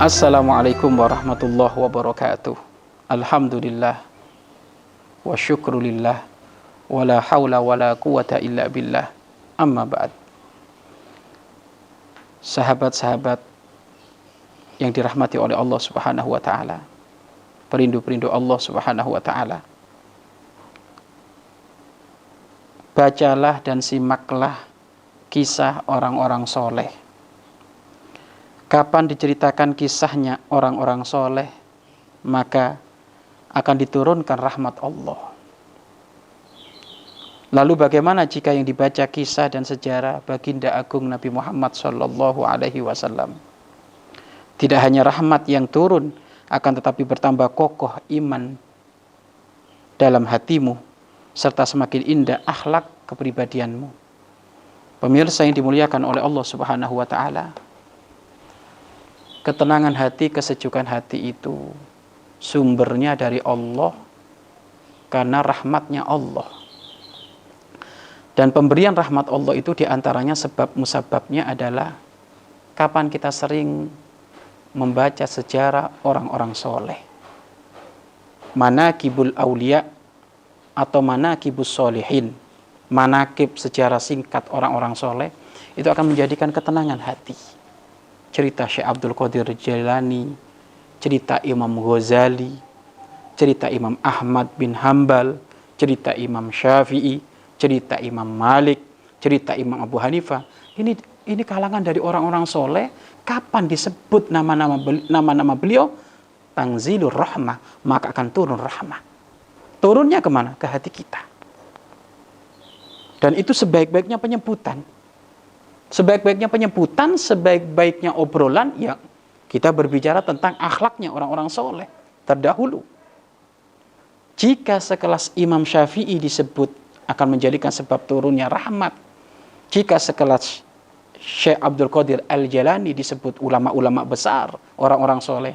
Assalamualaikum warahmatullahi wabarakatuh. Alhamdulillah wa syukrulillah wa la hawla wa la quwata illa billah. Amma ba'd. Sahabat-sahabat yang dirahmati oleh Allah Subhanahu wa taala, perindu-perindu Allah Subhanahu wa taala, bacalah dan simaklah kisah orang-orang soleh. Kapan diceritakan kisahnya orang-orang soleh, maka akan diturunkan rahmat Allah. Lalu bagaimana jika yang dibaca kisah dan sejarah baginda agung Nabi Muhammad sallallahu alaihi wasallam? Tidak hanya rahmat yang turun, akan tetapi bertambah kokoh iman dalam hatimu, serta semakin indah akhlak kepribadianmu. Pemirsa yang dimuliakan oleh Allah Subhanahu wa taala, ketenangan hati, kesejukan hati itu sumbernya dari Allah, karena rahmatnya Allah. Dan pemberian rahmat Allah itu diantaranya sebab musababnya adalah kapan kita sering membaca sejarah orang-orang soleh. Manaqibul aulia atau manaqibus solihin, manaqib sejarah singkat orang-orang soleh, itu akan menjadikan ketenangan hati. Cerita Syekh Abdul Qadir Jailani, cerita Imam Ghazali, cerita Imam Ahmad bin Hambal, cerita Imam Syafi'i, cerita Imam Malik, cerita Imam Abu Hanifah. Ini kalangan dari orang-orang soleh. Kapan disebut nama-nama beliau, Tanzilur Rahmah, maka akan turun rahmah. Turunnya kemana? Ke hati kita. Dan itu sebaik-baiknya penyebutan. Sebaik-baiknya penyebutan, sebaik-baiknya obrolan, ya kita berbicara tentang akhlaknya orang-orang soleh terdahulu. Jika sekelas Imam Syafi'i disebut, akan menjadikan sebab turunnya rahmat. Jika sekelas Syekh Abdul Qadir Al-Jailani disebut ulama-ulama besar, orang-orang soleh,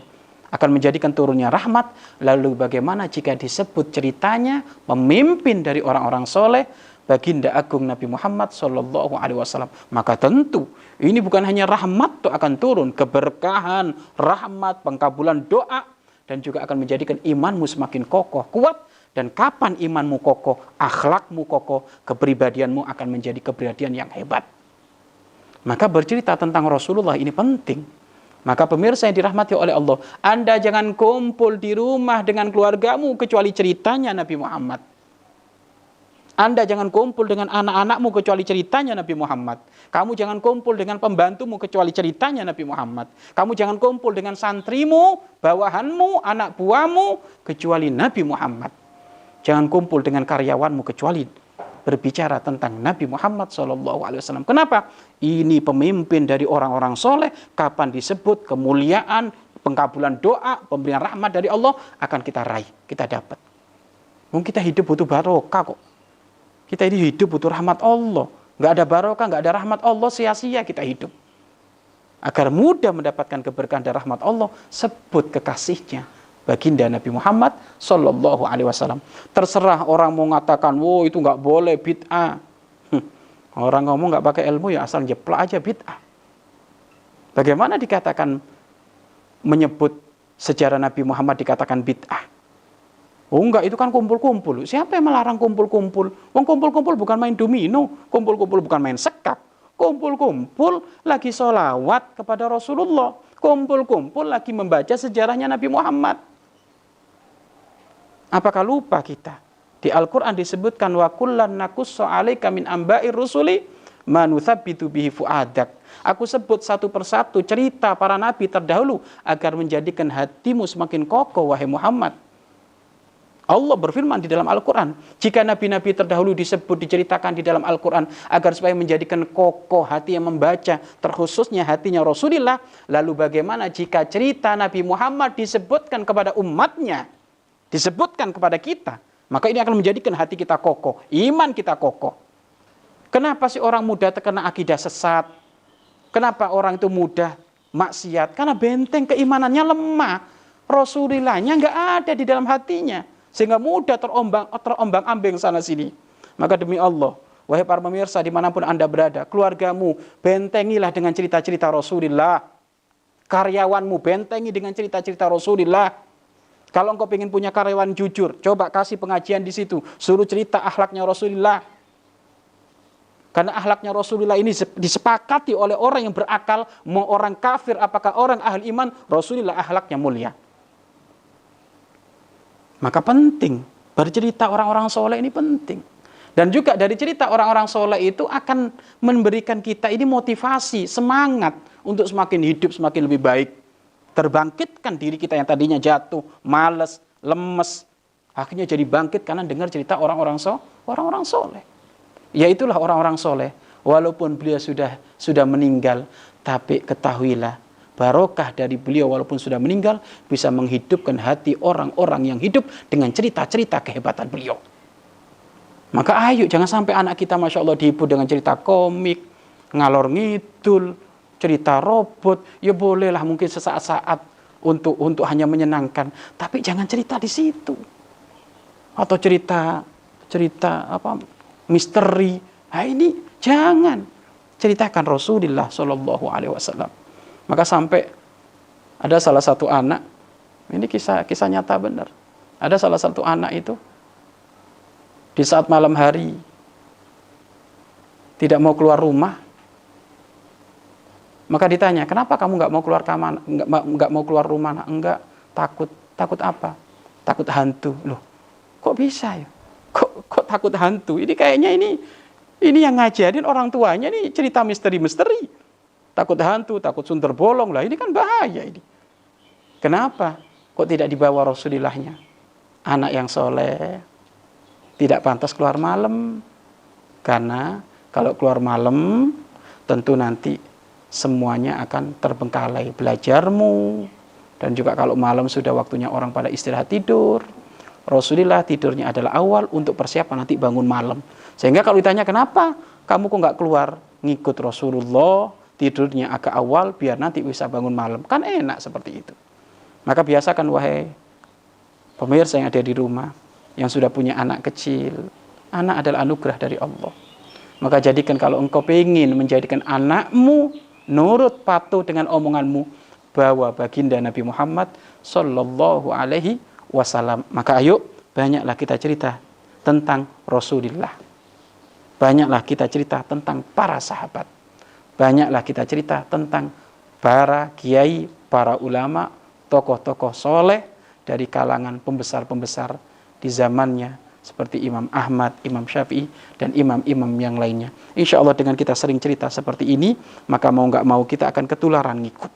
akan menjadikan turunnya rahmat. Lalu bagaimana jika disebut ceritanya pemimpin dari orang-orang soleh, baginda agung Nabi Muhammad sallallahu alaihi wasallam, maka tentu ini bukan hanya rahmat itu akan turun, keberkahan, rahmat, pengkabulan doa, dan juga akan menjadikan imanmu semakin kokoh, kuat. Dan kapan imanmu kokoh, akhlakmu kokoh, kepribadianmu akan menjadi kepribadian yang hebat. Maka bercerita tentang Rasulullah ini penting. Maka pemirsa yang dirahmati oleh Allah, Anda jangan kumpul di rumah dengan keluargamu kecuali ceritanya Nabi Muhammad. Anda jangan kumpul dengan anak-anakmu kecuali ceritanya Nabi Muhammad. Kamu jangan kumpul dengan pembantumu kecuali ceritanya Nabi Muhammad. Kamu jangan kumpul dengan santrimu, bawahanmu, anak buahmu kecuali Nabi Muhammad. Jangan kumpul dengan karyawanmu kecuali berbicara tentang Nabi Muhammad SAW. Kenapa? Ini pemimpin dari orang-orang soleh. Kapan disebut kemuliaan, pengkabulan doa, pemberian rahmat dari Allah akan kita raih, kita dapat. Mungkin kita hidup butuh barokah kok. Kita ini hidup butuh rahmat Allah. Nggak ada barokah, nggak ada rahmat Allah, sia-sia kita hidup. Agar mudah mendapatkan keberkahan dan rahmat Allah, sebut kekasihnya, baginda Nabi Muhammad sallallahu alaihi wasallam. Terserah orang mau mengatakan, "Wow, itu nggak boleh, bid'ah." Orang ngomong nggak pakai ilmu ya asal jeplak aja bid'ah. Bagaimana dikatakan menyebut sejarah Nabi Muhammad dikatakan bid'ah? Oh enggak, itu kan kumpul-kumpul. Siapa yang melarang kumpul-kumpul? Wong kumpul-kumpul bukan main domino, kumpul-kumpul bukan main sekak. Kumpul-kumpul lagi sholawat kepada Rasulullah. Kumpul-kumpul lagi membaca sejarahnya Nabi Muhammad. Apakah lupa kita? Di Al-Quran disebutkan, wa kullan naqussu 'alaika min amba'ir rusuli ma nuthabbitu bihi fu'adak. Aku sebut satu persatu cerita para nabi terdahulu agar menjadikan hatimu semakin kokoh, wahai Muhammad. Allah berfirman di dalam Al-Quran, jika nabi-nabi terdahulu disebut, diceritakan di dalam Al-Quran agar supaya menjadikan kokoh hati yang membaca, terkhususnya hatinya Rasulullah, lalu bagaimana jika cerita Nabi Muhammad disebutkan kepada umatnya, disebutkan kepada kita, maka ini akan menjadikan hati kita kokoh, iman kita kokoh. Kenapa sih orang mudah terkena akidah sesat? Kenapa orang itu mudah maksiat? Karena benteng keimanannya lemah, Rasulullahnya nggak ada di dalam hatinya. Sehingga mudah terombang-ambing sana sini. Maka demi Allah, wahai para pemirsa dimanapun Anda berada, keluargamu bentengilah dengan cerita-cerita Rasulullah. Karyawanmu bentengi dengan cerita-cerita Rasulullah. Kalau engkau ingin punya karyawan jujur, coba kasih pengajian di situ. Suruh cerita akhlaknya Rasulullah. Karena akhlaknya Rasulullah ini disepakati oleh orang yang berakal, mau orang kafir, apakah orang ahli iman, Rasulullah akhlaknya mulia. Maka penting, bercerita orang-orang soleh ini penting. Dan juga dari cerita orang-orang soleh itu akan memberikan kita ini motivasi, semangat untuk semakin hidup, semakin lebih baik. Terbangkitkan diri kita yang tadinya jatuh, malas, lemes. Akhirnya jadi bangkit karena dengar cerita orang-orang soleh. Ya itulah orang-orang soleh. Walaupun beliau sudah meninggal, tapi ketahuilah, barokah dari beliau walaupun sudah meninggal, bisa menghidupkan hati orang-orang yang hidup dengan cerita-cerita kehebatan beliau. Maka ayo, jangan sampai anak kita Masya Allah dihibur dengan cerita komik, ngalor ngidul, cerita robot. Ya bolehlah mungkin sesaat-saat untuk hanya menyenangkan. Tapi jangan cerita di situ. Atau cerita misteri. Nah ini jangan. Ceritakan Rasulullah SAW. Maka sampai ada salah satu anak, ini kisah nyata benar. Ada salah satu anak itu di saat malam hari tidak mau keluar rumah, maka ditanya, kenapa kamu nggak mau keluar kamar, nggak mau keluar rumah? Nah, enggak, takut apa? Takut hantu. Loh, kok bisa ya? Kok takut hantu? Ini kayaknya ini yang ngajarin orang tuanya ini cerita misteri. Takut hantu, takut sundel bolong lah. Ini kan bahaya ini. Kenapa? Kok tidak dibawa Rasulullahnya? Anak yang soleh tidak pantas keluar malam. Karena kalau keluar malam tentu nanti semuanya akan terbengkalai belajarmu. Dan juga kalau malam sudah waktunya orang pada istirahat tidur. Rasulullah tidurnya adalah awal untuk persiapan nanti bangun malam. Sehingga kalau ditanya kenapa kamu kok nggak keluar, ngikut Rasulullah, tidurnya agak awal biar nanti bisa bangun malam. Kan enak seperti itu. Maka biasakan wahai pemirsa yang ada di rumah, yang sudah punya anak kecil, anak adalah anugerah dari Allah. Maka jadikan kalau engkau ingin menjadikan anakmu nurut patuh dengan omonganmu, bawa baginda Nabi Muhammad Sallallahu Alaihi Wasallam. Maka ayo banyaklah kita cerita tentang Rasulullah. Banyaklah kita cerita tentang para sahabat. Banyaklah kita cerita tentang para kiai, para ulama, tokoh-tokoh soleh dari kalangan pembesar-pembesar di zamannya seperti Imam Ahmad, Imam Syafi'i, dan imam-imam yang lainnya. Insya Allah dengan kita sering cerita seperti ini, maka mau nggak mau kita akan ketularan ngikut.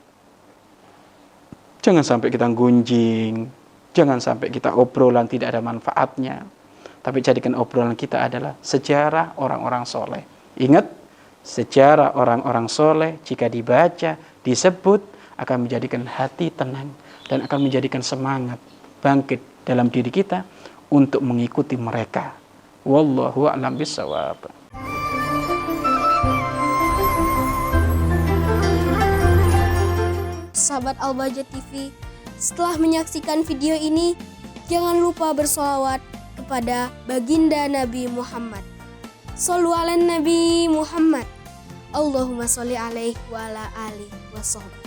Jangan sampai kita gunjing, jangan sampai kita obrolan tidak ada manfaatnya. Tapi jadikan obrolan kita adalah sejarah orang-orang soleh. Ingat, sejarah orang-orang soleh jika dibaca, disebut, akan menjadikan hati tenang dan akan menjadikan semangat bangkit dalam diri kita untuk mengikuti mereka. Wallahu a'lam bishawab. Sahabat Al-Bahjah TV, setelah menyaksikan video ini, jangan lupa bersolawat kepada baginda Nabi Muhammad. Shollu ala Nabi Muhammad. Allahumma sholli alaihi wa ala alihi wa sahbihi.